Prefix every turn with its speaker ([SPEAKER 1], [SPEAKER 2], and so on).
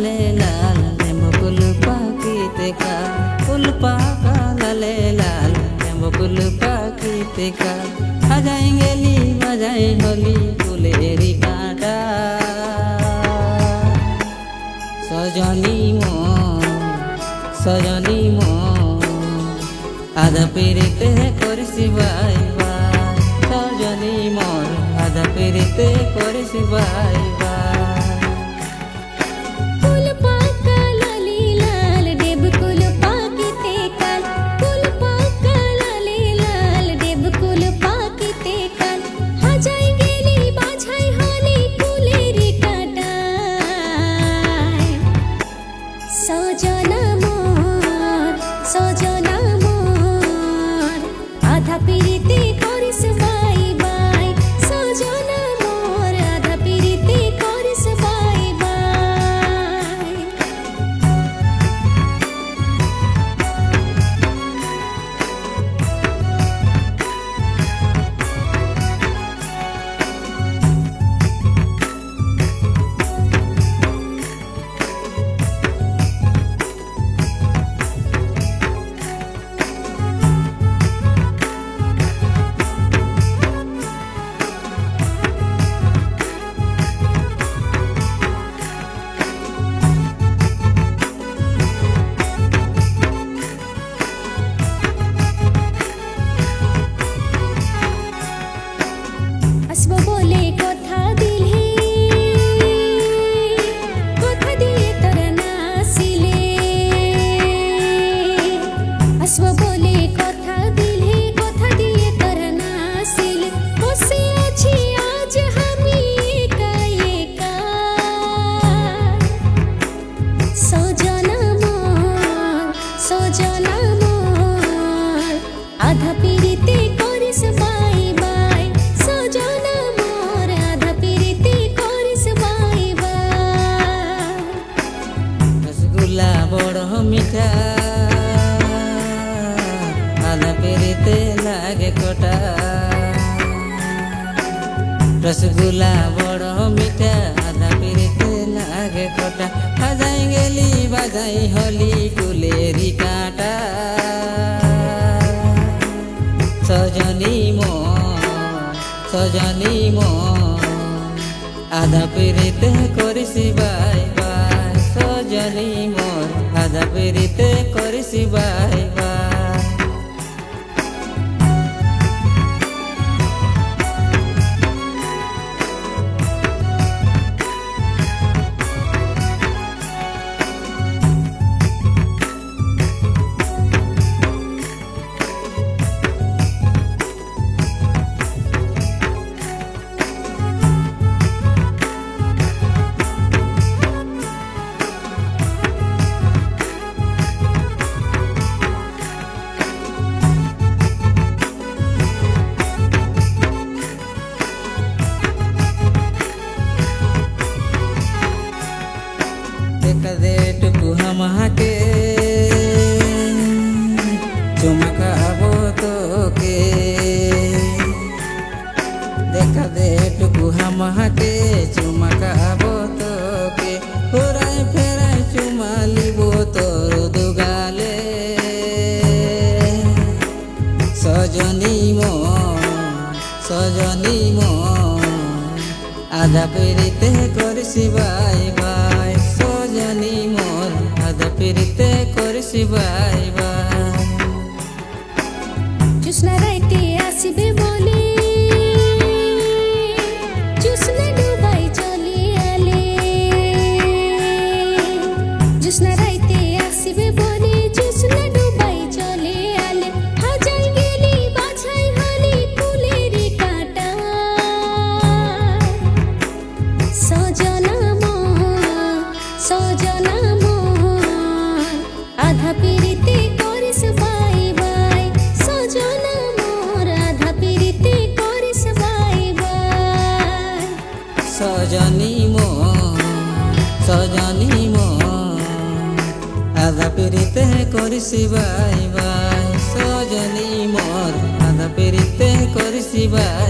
[SPEAKER 1] লালে লাল নেমকুল পাখিতে কাল ফুল পাকা লালে লাল নেমকুল পাখিতে কাল সাজাই গেলি বাজাই হলি ফুলেরি কাঁটা সজনী আধা পেরিতে করিসি বাই বাই সজনী মোর আধা পেরিতে করিসি বাই বাই মিঠা আধা পেরিতে লাগে কোটা রসগোল্লা বড় মিঠা আধা পেরিতে লাগে কোটা সাজাই গেলি বাজাই হলি ফুলেরি কাঁটা সজনী আধা পেরিতে করিসি বাই বাই সজনী মোর আধা পেরিতে করিসি বাই বাই हमके चुमकाबो तोके देखा दे टुकु हमके चुमकाबो तोके फेराय फेराय चुमा लिबो तोर दुगाले सजनी मो आधा पेरिते करिसि बाई बाई सजनी मोर आधा पेरिते करिसि बाई बाई
[SPEAKER 2] जुस्ना राइते आसिबे बोले जुस्ना डुबाई चली आले जुस्ना राइते आसिबे बोले जुस्ना डुबाई चली आले हाजाई गेली बाछाई हली फुलेरी काटा सजना मोर आधा पेरिते करिस बाई बाई सजना मोर आधा पेरिते करिस बाई बाई
[SPEAKER 1] सजनी मोर आधा पेरिते करिसि बाई बाई सजनी मोर आधा पेरिते करिसि बाई